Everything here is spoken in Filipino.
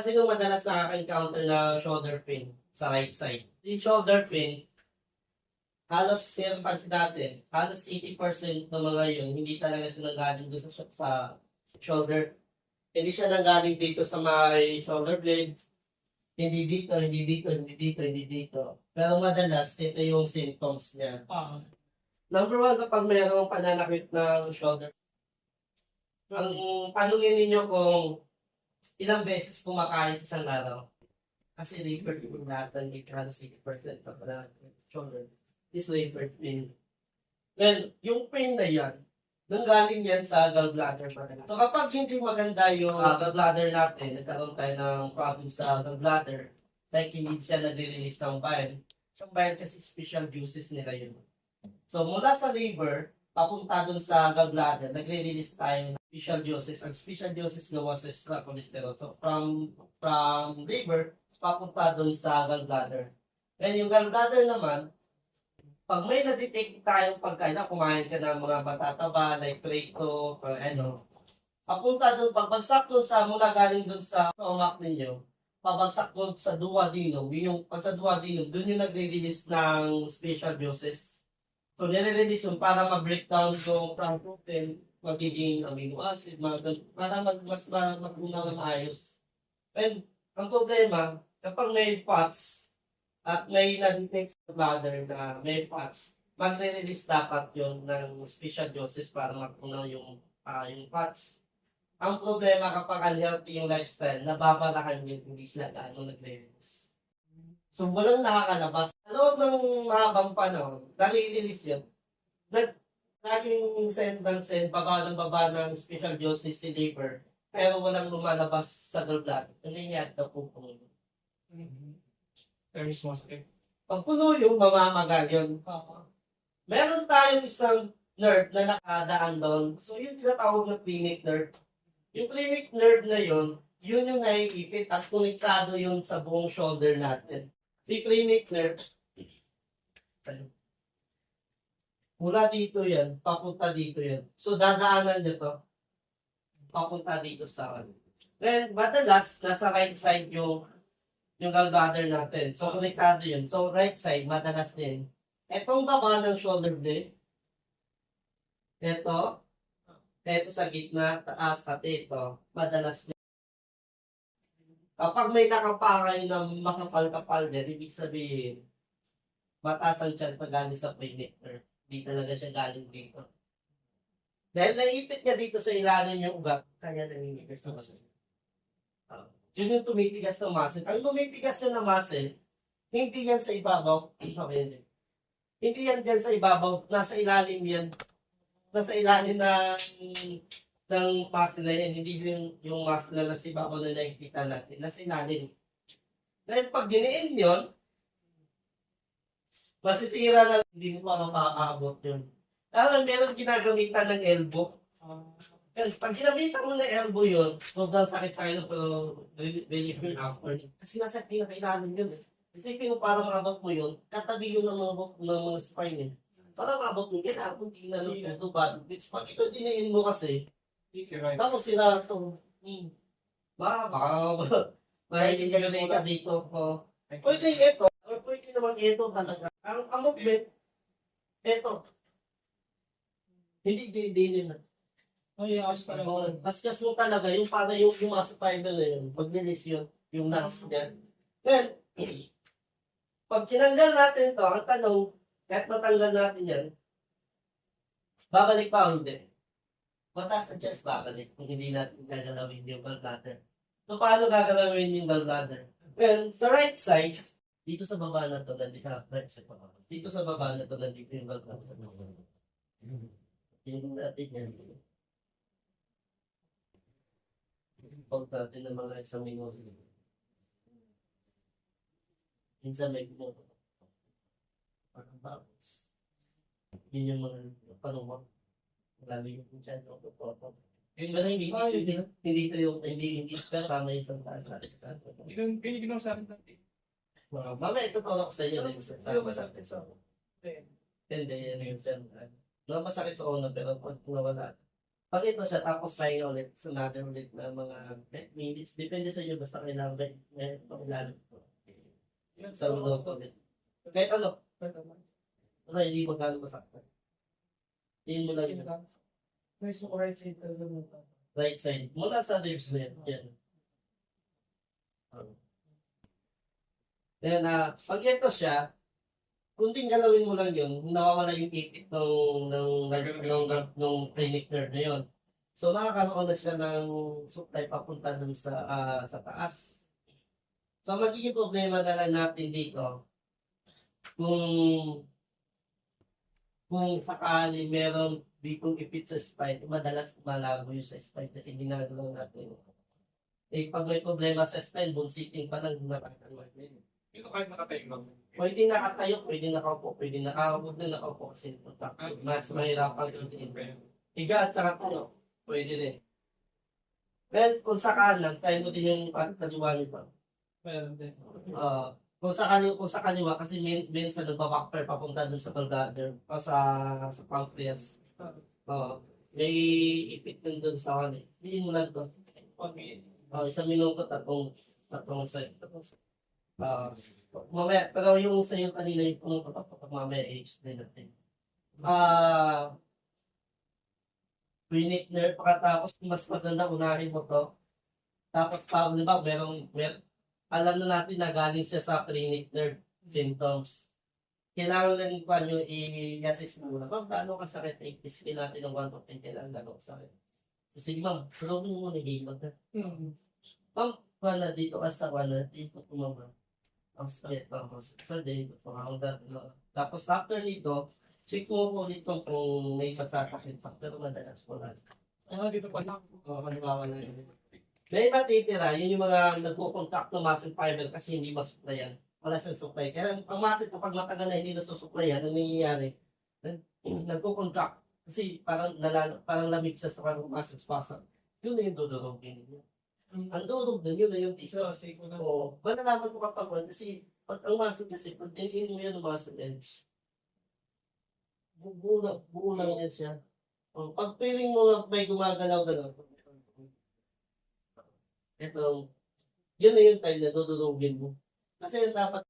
kasi nung madalas nakaka-encounter na shoulder pain sa right side. Yung shoulder pain, halos same punch natin, halos 80% ng mga yun, hindi talaga siya nanggaling doon sa shoulder. Hindi siya nanggaling dito sa may shoulder blade, hindi dito, hindi dito, hindi dito, hindi dito. Pero madalas, ito yung symptoms niya. Number one, kapag mayroong pananakit ng shoulder, ang tanungin ninyo kung ilang beses kumakain sa isang araw. Kasi referred po lahat ng halos 80% ng pananakit ng shoulder is referred pain. Then, yung pain na yan, nanggaling yan sa gallbladder madalas. So kapag hindi maganda yung gallbladder natin, nagkaroon tayo ng problem sa gallbladder, like hindi siya nag-release ng bile. Yung bile kasi special juices nila yun. So mula sa liver, papunta dun sa gallbladder, nagre-release tayo ng special juices. Ang special juices gawases sa cholesterol. So from liver, papunta dun sa gallbladder. And yung gallbladder naman, pag may na-detect tayong pagkain na kumain ka ng mga matataba, like prito, or ano, papunta doon, pagbagsak doon sa, mula galing doon sa stomach ninyo, pabagsak doon sa duodenum, yung sa duodenum, doon yung nagre-release ng special juices. So, nire-release yun para ma-breakdown yung protein, magiging amino acid, para mas mag-unaw na maayos. And, ang problema, kapag may POTS, at may na-detect sa bladder na may POTS, magre-release dapat yon ng special juices para mapunaw yung POTS. Ang problema kapag unhealthy yung lifestyle, nababarakan yun, hindi sila gaano nagre-release. So, walang nakakalabas. Sa loob ng mahabang panahon, nare-release yun. Laging send ng send, baba ng special juices si liver, pero walang lumalabas sa gallbladder. Hindi niya ito pupuno. Very small step. Pag puno yung mamamagal yun. Meron tayong isang nerve na nakadaan doon. So, yung tinatawag na clinic nerve. Yung clinic nerve na yun yung naiipit at konektado yun sa buong shoulder natin. Si clinic nerve, mula dito yan, papunta dito yan. So, dadaanan nyo to, papunta dito sa ano. Then, madalas, nasa right side yung gallbladder natin. So, konektado yun. So, right side, madalas din. Etong baba ng shoulder blade, ito sa gitna, taas, at ito, madalas din. Kapag may nakapakay na makapal-kapal din, ibig sabihin, mataas ang chance na galing sa prenator. Hindi talaga siya galing dito. Dahil naipit niya dito sa ilalim yung ugat, kaya nangingigas na muscle. Yun yung tumitigas na muscle. Ang tumitigas na muscle, hindi yan sa ibabaw. Hindi yan dyan sa ibabaw. Nasa ilalim yan. Nasa ilalim ng muscle na yan. Hindi yung muscle na nasa ibabaw na nakikita natin. Nasa ilalim. Dahil pag diniin yun, masisira na hindi mo pa makakaabot yun. Kaya meron ginagamitan ng elbow. Pag ginamitan mo ng elbow yun, sobrang sakit sa ilo pero really feel awkward. Kasi nasa pinakailalim yun. Isipin mo parang mabot mo yun, katabi yun ng mga spine eh. Parang mabot mo, kailangan mo tinanong ito ba? Pag ito diniin mo kasi, tapos sila ito, mahihingalay ka dito. Pwede ito, or pwede naman ito talaga. Ang movement, ito. Hindi dinin na. Kaskas mo talaga, yung para yung muscle fiber na yun, pag-release yun, yung nuts niya. Then, pag tinanggal natin to, ang tanong, kahit matanggal natin yan, babalik pa o hindi? Mataas ang chance babalik kung hindi natin gagalawin yung gallbladder. So, paano gagalawin yung gallbladder? Well, sa right side, dito sa baba na to, nandito sa baba na to, nandito yung gallbladder. Tingnan natin yan. Pag natin ng mga isang minuto. Minsan may pumunta. Parang tapos. Yun yung mga panungan. Marami yung dyan. Yung ba hindi kasama yung isang tayo. Ganyan ginawa sa akin dati. Mamaya ito ko sa inyo. Ano ba sa akin sa ako? Hindi, yan yung send. Masakit sa una pero pag nawala, Pag ito siya, tapos pahinga ulit, sunada ulit na mga 10 minutes. Depende sa inyo, basta kailangan may pakilalim. Sa ulo ulit. Kahit ano, basta hindi mo gano'n masaktan. Tingin mo lang yun. Nice mo right side talaga mo. Right side. Mula sa ribs na yan. Yan. Then, pag ito siya, kunting galawin mo lang yun, nawawala yung ipit ng clinic nerve na yun. So, nakakaroon na siya ng supply papunta dun sa taas. So, ang magiging problema na lang natin dito, kung sakali meron ditong ipit sa spine, madalas malabo yung sa spine kasi ginagawa natin. Eh, pag may problema sa spine, bullshitting pa lang, natakalman din. Ito kahit nakatayo lang. Pwede nakatayo, pwede nakaupo, pwede nakahubog na nakaupo kasi mas mahirapan din. Higa at saka tayo, pwede rin. Well, kung sa kanan, kaya mo din yung kaliwa nito. Meron din. Kung sa kaliwa, kasi minsan nagbabakper papunta dun sa gallbladder o sa pancreas. May ipit din dun sa kanan. Hindi mo lang to. Isang minuto, tatlong side. Mamaya, pero yung sa yung kanina yung pumutok mamaya i-explain natin. Clinic nerve, pagkatapos mas maganda unahin mo to. Tapos pag merong alam na natin na galing siya sa clinic nerve symptoms. Kailangan lang pa nyo i-assess muna. Ma'am, paano kasakit? I-display natin ng 1 to 10 kailangan gano'ng kasakit. So, sige ma'am, tulungan mo muna game mag Ma'am, wala dito ka sa wala, dito tumama. Ang sakit, tapos sa day, tapos after nito, check mo ulit kung may masasakit pa, pero madalas wala. Dito pa lang. Halimbawa na yun. May matitira, yun yung mga nagpo-contact ng muscle fiber kasi hindi masuplayan. Wala siyang supply. Kaya ang muscle kapag matagal na hindi nasusuplayan, ang nangyayari, nagpo-contract kasi parang lamig siya sa parang muscle spasm. Yun na yung dudurugin niya. Ang durog na yun na yung tisa. safe ko na. Oo. Malalaman ko kapag wala kasi pag ang muscle kasi, pag tingin mo yan ang muscle ends, buo lang yan siya. Pag feeling mo na may gumagalaw-galaw, ito, yun na yung time na dudurugin mo. Kasi dapat